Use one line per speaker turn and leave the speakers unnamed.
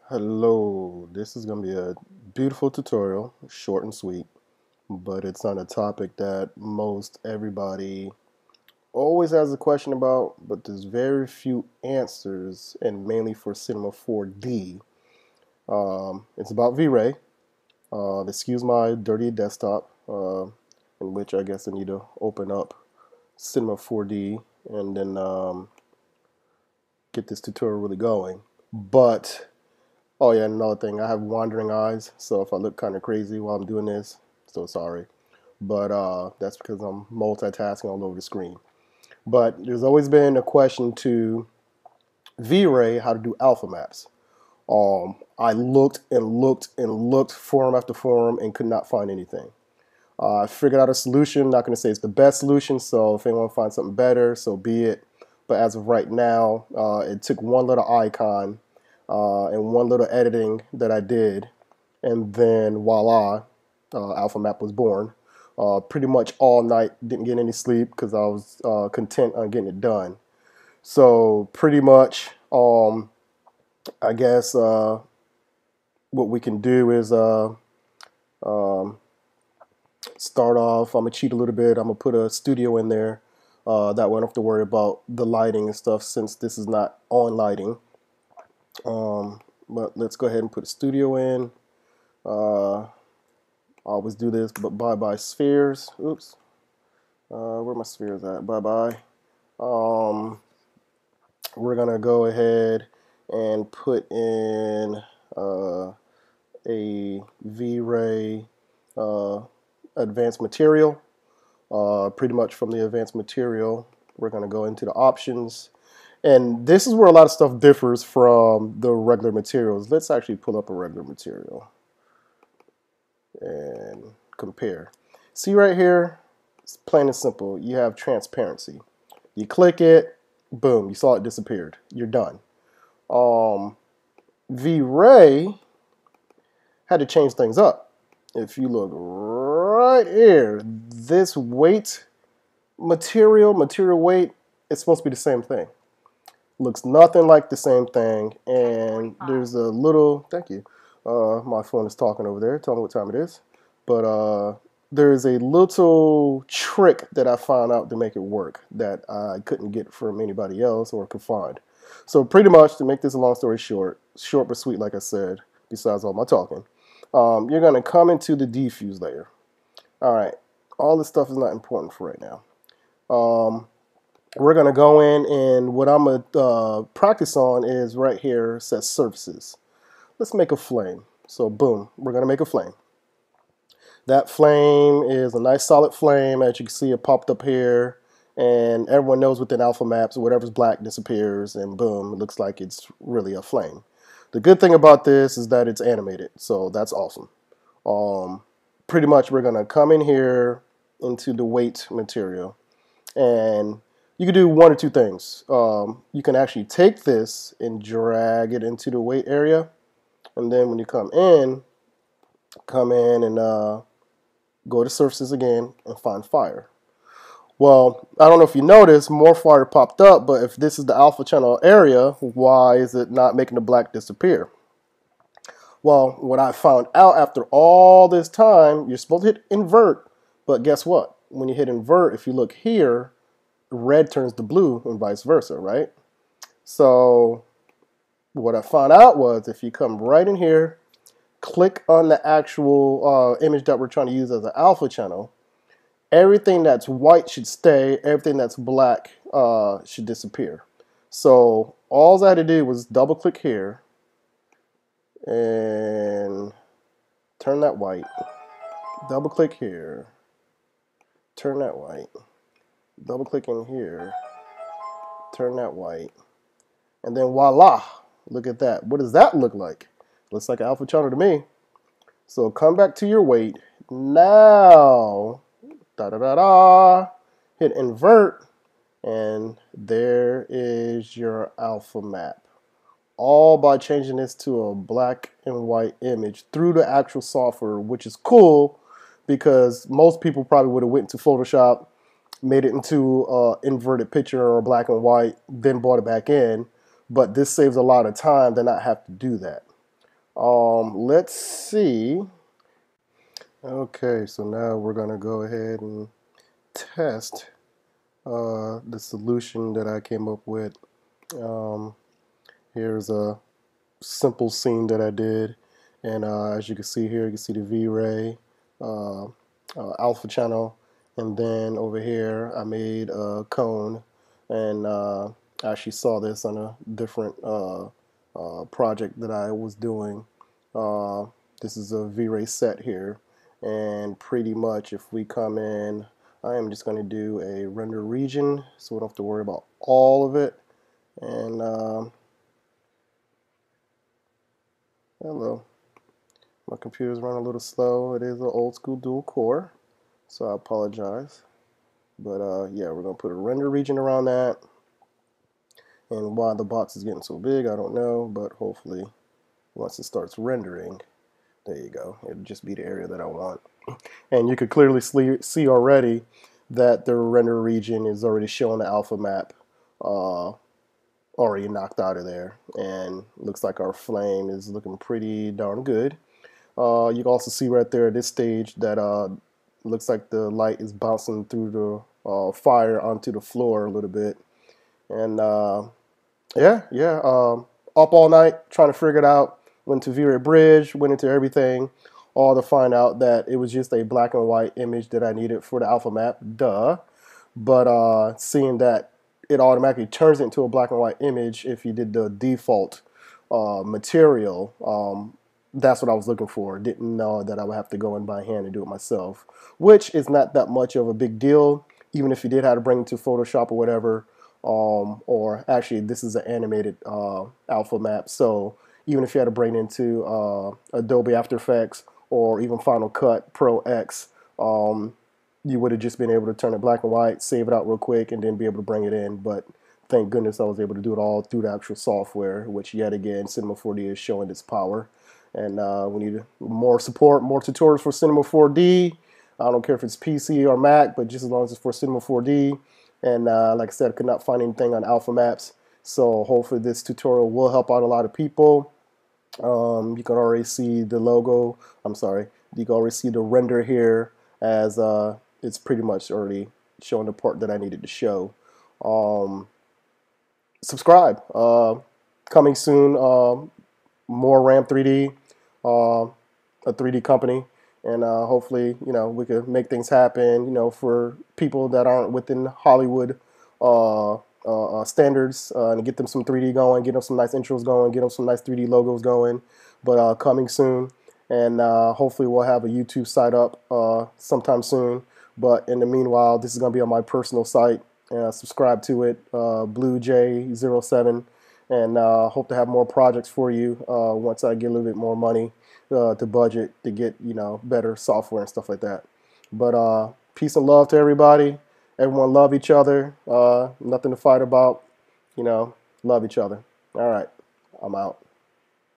Hello, this is going to be a beautiful tutorial, short and sweet, but it's on a topic that most everybody always has a question about, but there's very few answers, and mainly for Cinema 4D. It's about V-Ray. Excuse my dirty desktop, in which I guess I need to open up Cinema 4D and then get this tutorial really going. But oh yeah, another thing, I have wandering eyes, so if I look kind of crazy while I'm doing this, so sorry. But that's because I'm multitasking all over the screen. But there's always been a question to V-Ray how to do alpha maps. I looked and looked and looked forum after forum and could not find anything. I figured out a solution. Not going to say it's the best solution, so if anyone finds something better, so be it. But as of right now, it took one little icon and one little editing that I did, and then voila, Alpha Map was born. Pretty much all night, didn't get any sleep because I was content on getting it done. So pretty much, I guess what we can do is start off. I'm gonna cheat a little bit. I'm gonna put a studio in there. That way I don't have to worry about the lighting and stuff since this is not on lighting. But let's go ahead and put a studio in. I always do this, but bye-bye spheres. Oops. Where my spheres at? Bye-bye. We're going to go ahead and put in a V-Ray advanced material. Pretty much from the advanced material, we're going to go into the options. And this is where a lot of stuff differs from the regular materials. Let's actually pull up a regular material and compare. See right here, it's plain and simple. You have transparency. You click it, boom, you saw it disappeared. You're done. V-Ray had to change things up. If you look right here, this weight material weight, it's supposed to be the same thing. Looks nothing like the same thing, and there's a little, thank you, my phone is talking over there, tell me what time it is, but there's a little trick that I found out to make it work that I couldn't get from anybody else or could find. So pretty much, to make this a long story short but sweet like I said, besides all my talking, you're going to come into the diffuse layer. Alright, all this stuff is not important for right now. We're going to go in, and what I'm going to practice on is right here, says surfaces. Let's make a flame. So boom, we're going to make a flame. That flame is a nice solid flame. As you can see, it popped up here, and everyone knows within alpha maps, whatever's black disappears, and boom, it looks like it's really a flame. The good thing about this is that it's animated, so that's awesome. Pretty much we're going to come in here into the weight material, and you can do one or two things. You can actually take this and drag it into the weight area, and then when you come in and go to surfaces again and find fire. Well, I don't know if you noticed, more fire popped up, but if this is the alpha channel area, why is it not making the black disappear? Well, what I found out after all this time, you're supposed to hit invert, but guess what? When you hit invert, if you look here, red turns to blue and vice versa, right? So what I found out was if you come right in here, click on the actual image that we're trying to use as an alpha channel, everything that's white should stay, everything that's black should disappear. So all I had to do was double click here and turn that white, double click here, turn that white, double click in here, turn that white, and then voila, look at that. What does that look like? Looks like an alpha channel to me. So come back to your weight. Now, hit invert, and there is your alpha map. All by changing this to a black and white image through the actual software, which is cool because most people probably would have went to Photoshop, made it into an inverted picture or black and white, then brought it back in. But this saves a lot of time to not have to do that. Let's see. Okay, so now we're gonna go ahead and test the solution that I came up with. Um, Here's a simple scene that I did, and as you can see here, you can see the V-Ray alpha channel, and then over here I made a cone, and I actually saw this on a different project that I was doing. Uh, this is a V-Ray set here, and pretty much if we come in, I am just going to do a render region, so we don't have to worry about all of it. And hello. My computer's running a little slow. It is an old school dual core, so I apologize. But yeah, we're gonna put a render region around that. And why the box is getting so big, I don't know, but hopefully once it starts rendering, there you go. It'll just be the area that I want. And you could clearly see already that the render region is already showing the alpha map already knocked out of there. And looks like our flame is looking pretty darn good. You can also see right there at this stage that looks like the light is bouncing through the fire onto the floor a little bit. And yeah, up all night trying to figure it out. Went to V-Ray Bridge, went into everything, all to find out that it was just a black and white image that I needed for the alpha map. Duh. But seeing that it automatically turns into a black and white image if you did the default material. That's what I was looking for. Didn't know that I would have to go in by hand and do it myself, which is not that much of a big deal, even if you did have to bring it to Photoshop or whatever. Or actually, this is an animated alpha map, so even if you had to bring it into Adobe After Effects or even Final Cut Pro X, you would have just been able to turn it black and white, save it out real quick, and then be able to bring it in. But thank goodness I was able to do it all through the actual software, which yet again, Cinema 4D is showing its power. And we need more support, more tutorials for Cinema 4D. I don't care if it's PC or Mac, but just as long as it's for Cinema 4D. And like I said, I could not find anything on Alpha Maps. So hopefully this tutorial will help out a lot of people. You can already see the logo. I'm sorry. You can already see the render here as it's pretty much already showing the part that I needed to show. Subscribe. Coming soon. More RAM 3D, a 3D company, and hopefully, we could make things happen, for people that aren't within Hollywood standards, and get them some 3D going, get them some nice intros going, get them some nice 3D logos going. But coming soon, and hopefully we'll have a YouTube site up sometime soon. But in the meanwhile, this is going to be on my personal site. Subscribe to it, BlueJ07. And hope to have more projects for you once I get a little bit more money to budget to get better software and stuff like that. But peace and love to everybody. Everyone love each other. Nothing to fight about. Love each other. All right, I'm out.